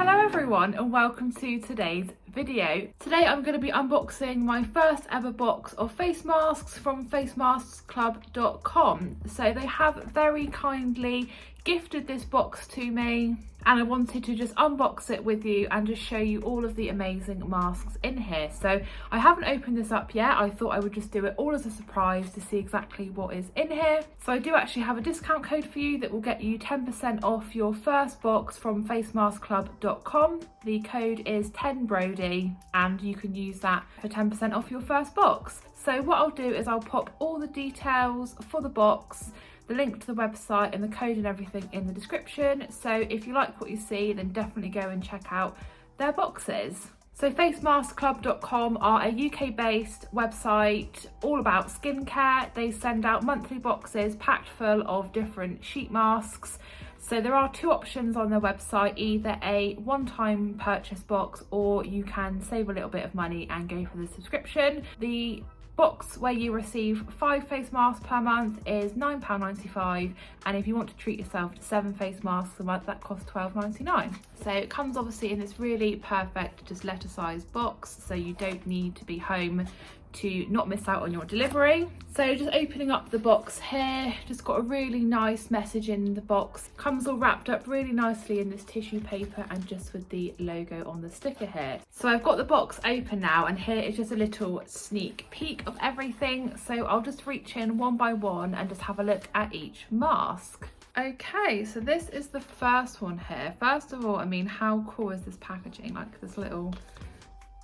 Hello everyone and welcome to today's video. Today I'm going to be unboxing my first ever box of face masks from facemasksclub.com. So they have very kindly gifted this box to me and I wanted to just unbox it with you and just show you all of the amazing masks in here. So I haven't opened this up yet. I thought I would just do it all as a surprise to see exactly what is in here. So I do actually have a discount code for you that will get you 10% off your first box from facemasksclub.com. The code is 10Brodie and you can use that for 10% off your first box. So what I'll do is I'll pop all the details for the box, the link to the website and the code and everything in the description. So if you like what you see, then definitely go and check out their boxes. So facemasksclub.com are a UK-based website all about skincare. They send out monthly boxes packed full of different sheet masks. So there are two options on their website, either a one-time purchase box or you can save a little bit of money and go for the subscription. The box where you receive 5 face masks per month is £9.95, and if you want to treat yourself to 7 face masks a month, that costs £12.99. So it comes obviously in this really perfect just letter size box, so you don't need to be home to not miss out on your delivery. So just opening up the box here, just got a really nice message in the box. Comes all wrapped up really nicely in this tissue paper and just with the logo on the sticker here. So I've got the box open now and here is just a little sneak peek of everything. So I'll just reach in one by one and just have a look at each mask. Okay, so this is the first one here. First of all, I mean, how cool is this packaging? Like this little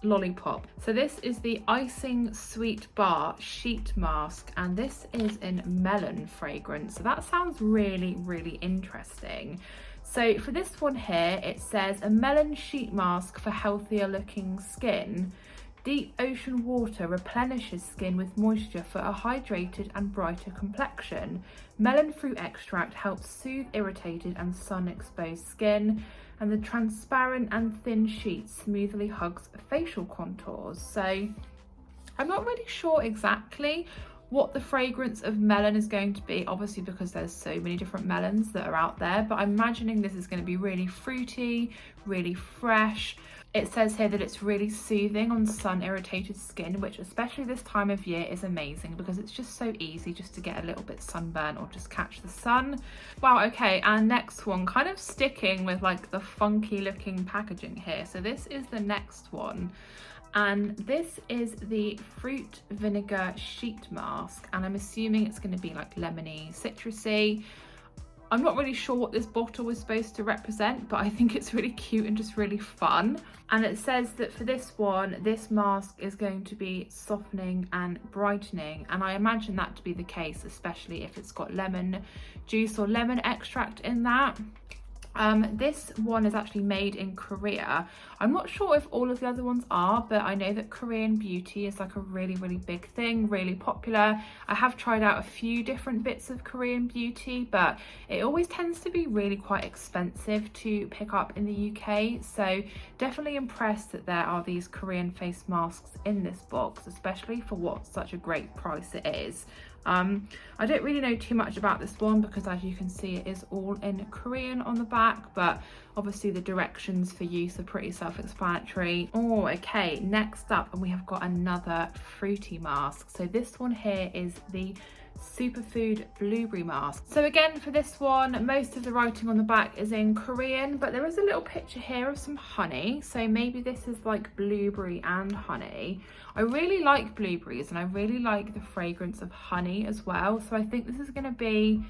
lollipop. So this is the Icing Sweet Bar sheet mask and this is in melon fragrance. So that sounds really interesting. So for this one here, it says a melon sheet mask for healthier looking skin. Deep ocean water replenishes skin with moisture for a hydrated and brighter complexion. Melon fruit extract helps soothe irritated and sun exposed skin. And the transparent and thin sheet smoothly hugs facial contours. So I'm not really sure exactly what the fragrance of melon is going to be, obviously because there's so many different melons that are out there, but I'm imagining this is going to be really fruity, really fresh. It says here that it's really soothing on sun irritated skin, which especially this time of year is amazing because it's just so easy just to get a little bit sunburn or just catch the sun. Wow, okay, and next one, kind of sticking with like the funky looking packaging here. So this is the next one. And this is the fruit vinegar sheet mask and I'm assuming it's going to be like lemony, citrusy. I'm not really sure what this bottle was supposed to represent, but I think it's really cute and just really fun. And it says that for this one, this mask is going to be softening and brightening. And I imagine that to be the case, especially if it's got lemon juice or lemon extract in that. This one is actually made in Korea. I'm not sure if all of the other ones are, but I know that Korean beauty is like a really big thing, really popular. I have tried out a few different bits of Korean beauty, but it always tends to be really quite expensive to pick up in the UK. So definitely impressed that there are these Korean face masks in this box, especially for what such a great price it is. I don't really know too much about this one because as you can see it is all in Korean on the back, but obviously the directions for use are pretty self-explanatory. Oh, okay, next up, and we have got another fruity mask. So this one here is the Superfood Blueberry Mask. So again, for this one, most of the writing on the back is in Korean, but there is a little picture here of some honey. So maybe this is like blueberry and honey. I really like blueberries and I really like the fragrance of honey as well. So I think this is going to be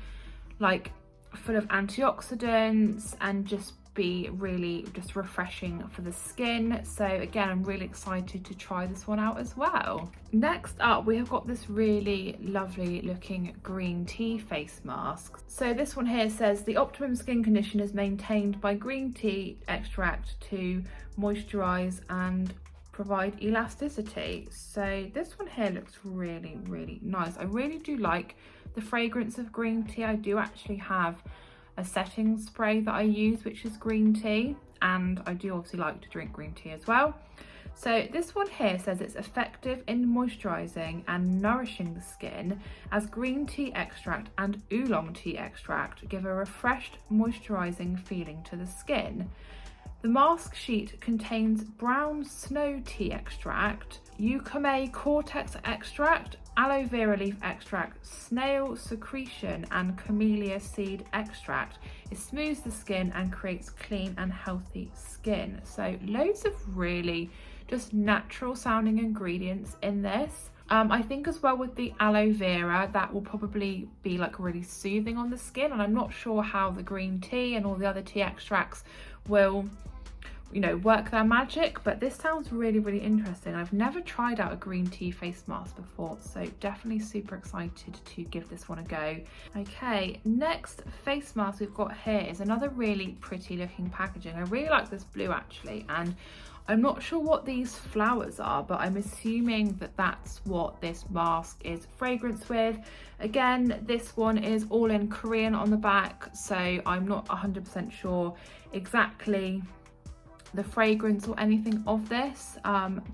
like full of antioxidants and just be really just refreshing for the skin. So again, I'm really excited to try this one out as well. Next up, we have got this really lovely looking green tea face mask. So this one here says the optimum skin condition is maintained by green tea extract to moisturize and provide elasticity. So this one here looks really nice. I really do like the fragrance of green tea. I do actually have a setting spray that I use which is green tea, and I do obviously like to drink green tea as well. So this one here says it's effective in moisturising and nourishing the skin as green tea extract and oolong tea extract give a refreshed moisturising feeling to the skin. The mask sheet contains brown snow tea extract, Eucalyptus cortex extract, aloe vera leaf extract, snail secretion and camellia seed extract. It smooths the skin and creates clean and healthy skin. So loads of really just natural sounding ingredients in this. I think as well with the aloe vera, that will probably be like really soothing on the skin, and I'm not sure how the green tea and all the other tea extracts will, you know, work their magic, but this sounds really, really interesting. I've never tried out a green tea face mask before, so definitely super excited to give this one a go. Okay, next face mask we've got here is another really pretty looking packaging. I really like this blue actually, and I'm not sure what these flowers are, but I'm assuming that that's what this mask is fragranced with. Again, this one is all in Korean on the back, so I'm not 100% sure exactly the fragrance or anything of this,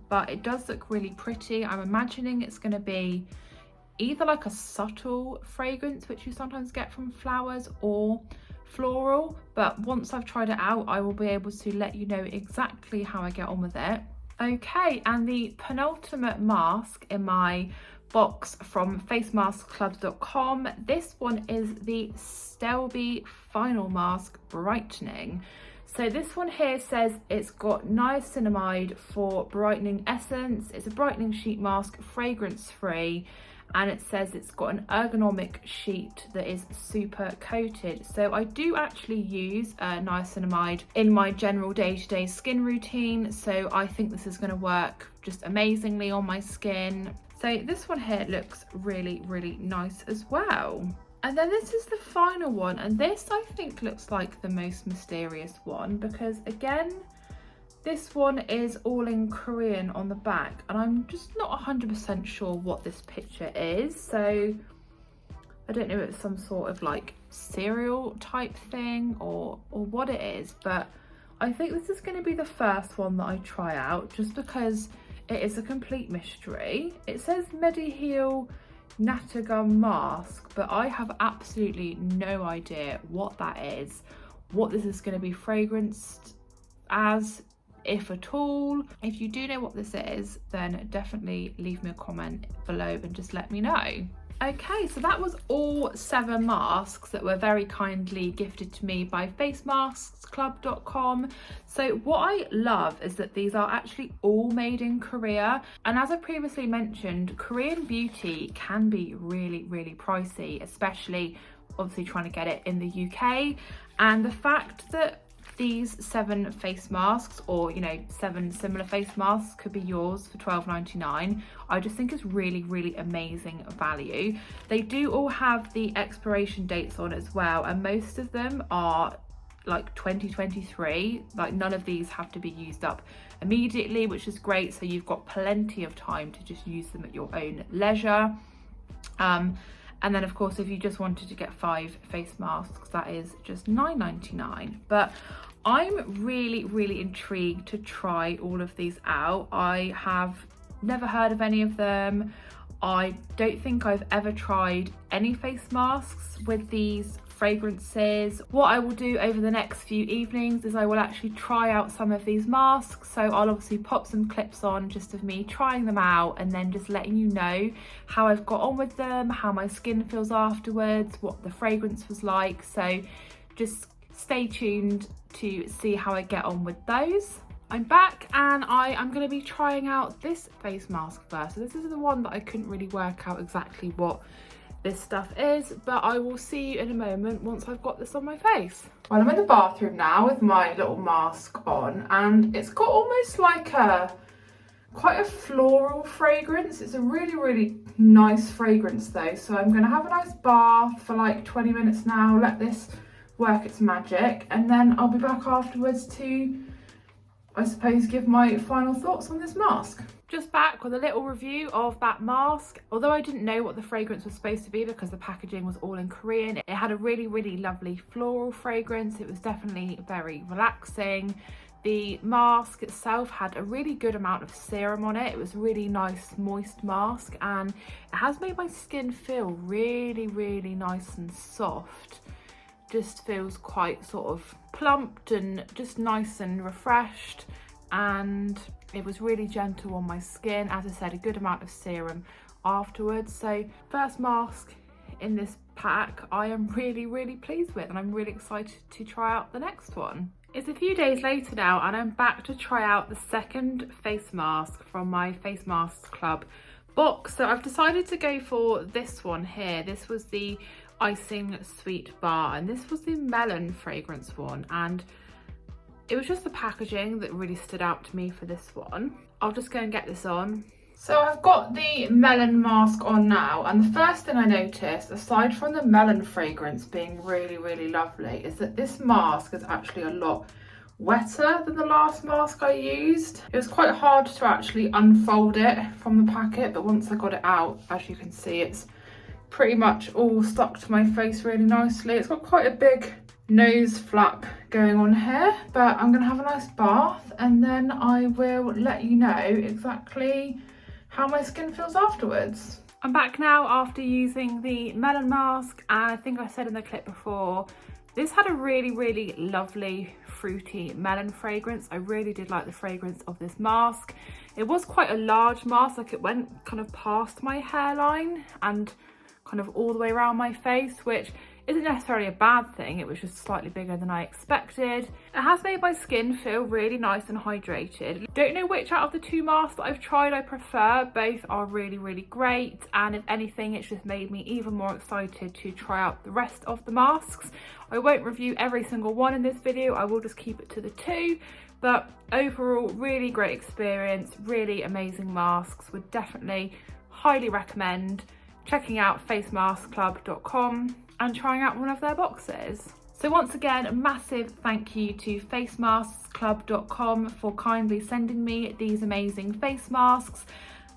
but it does look really pretty. I'm imagining it's going to be either like a subtle fragrance, which you sometimes get from flowers, or floral, but once I've tried it out I will be able to let you know exactly how I get on with it. Okay, and the penultimate mask in my box from facemaskclubs.com, this one is the Stelby Final Mask Brightening. So this one here says it's got niacinamide for brightening essence, it's a brightening sheet mask, fragrance free, and it says it's got an ergonomic sheet that is super coated. So I do actually use niacinamide in my general day-to-day skin routine, so I think this is going to work just amazingly on my skin. So this one here looks really, really nice as well. And then this is the final one, and this I think looks like the most mysterious one, because again, this one is all in Korean on the back, and I'm just not 100% sure what this picture is. So I don't know if it's some sort of like cereal type thing or what it is, but I think this is going to be the first one that I try out, just because it is a complete mystery. It says Mediheal Natagum mask, but I have absolutely no idea what that is, what this is going to be fragranced as, if at all. If you do know what this is, then definitely leave me a comment below and just let me know. Okay, so that was all 7 masks that were very kindly gifted to me by facemaskclub.com. So what I love is that these are actually all made in Korea, and as I previously mentioned, Korean beauty can be really, really pricey, especially obviously trying to get it in the UK. And the fact that these 7 face masks, or you know, 7 similar face masks could be yours for £12.99, I just think is really, really amazing value. They do all have the expiration dates on as well, and most of them are like 2023. Like none of these have to be used up immediately, which is great, so you've got plenty of time to just use them at your own leisure. And then of course, if you just wanted to get 5 face masks, that is just £9.99. But I'm really, really intrigued to try all of these out. I have never heard of any of them. I don't think I've ever tried any face masks with these fragrances. What I will do over the next few evenings is I will actually try out some of these masks. So I'll obviously pop some clips on just of me trying them out, and then just letting you know how I've got on with them, how my skin feels afterwards, what the fragrance was like. So just stay tuned to see how I get on with those. I'm back, and I am going to be trying out this face mask first. So this is the one that I couldn't really work out exactly what this stuff is, but I will see you in a moment once I've got this on my face. Well, I'm in the bathroom now with my little mask on, and it's got almost like quite a floral fragrance. It's a really, really nice fragrance though. So I'm going to have a nice bath for like 20 minutes now, let this work its magic, and then I'll be back afterwards to, I suppose, give my final thoughts on this mask. Just back with a little review of that mask. Although I didn't know what the fragrance was supposed to be because the packaging was all in Korean, it had a really, really lovely floral fragrance. It was definitely very relaxing. The mask itself had a really good amount of serum on it. It was a really nice moist mask, and it has made my skin feel really, really nice and soft. just feels quite sort of plumped and just nice and refreshed, and it was really gentle on my skin. As I said, a good amount of serum afterwards. So first mask in this pack I am really pleased with, and I'm really excited to try out the next one. It's a few days later now and I'm back to try out the second face mask from my Face Masks Club box. So I've decided to go for this one here. This was the Icing Sweet Bar, and this was the melon fragrance one, and it was just the packaging that really stood out to me for this one. I'll just go and get this on. So I've got the melon mask on now, and the first thing I noticed, aside from the melon fragrance being really lovely, is that this mask is actually a lot wetter than the last mask I used. It was quite hard to actually unfold it from the packet, but once I got it out, as you can see, it's pretty much all stuck to my face really nicely. It's got quite a big nose flap going on here, but I'm gonna have a nice bath and then I will let you know exactly how my skin feels afterwards. I'm back now after using the melon mask, and I think I said in the clip before, this had a really lovely fruity melon fragrance. I really did like the fragrance of this mask. It was quite a large mask, like it went kind of past my hairline and kind of all the way around my face, which isn't necessarily a bad thing. It was just slightly bigger than I expected. It has made my skin feel really nice and hydrated. Don't know which out of the two masks that I've tried I prefer. Both are really great, and if anything, it's just made me even more excited to try out the rest of the masks. I won't review every single one in this video, I will just keep it to the two, but overall really great experience, really amazing masks. Would definitely highly recommend checking out facemasksclub.com and trying out one of their boxes. So once again, a massive thank you to facemasksclub.com for kindly sending me these amazing face masks.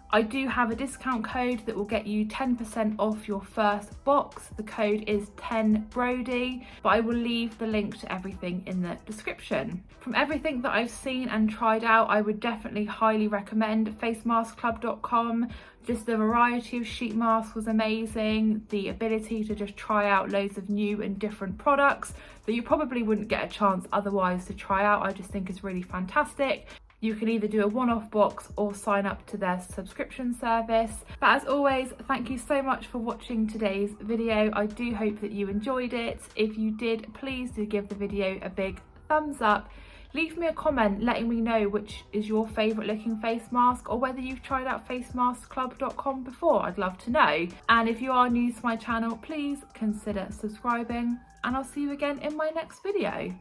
I do have a discount code that will get you 10% off your first box. The code is 10Brodie, but I will leave the link to everything in the description. From everything that I've seen and tried out, I would definitely highly recommend facemasksclub.com. Just the variety of sheet masks was amazing. The ability to just try out loads of new and different products that you probably wouldn't get a chance otherwise to try out, I just think is really fantastic. You can either do a one-off box or sign up to their subscription service. But as always, thank you so much for watching today's video. I do hope that you enjoyed it. If you did, please do give the video a big thumbs up. Leave me a comment letting me know which is your favourite looking face mask, or whether you've tried out facemasksclub.com before. I'd love to know. And if you are new to my channel, please consider subscribing, and I'll see you again in my next video.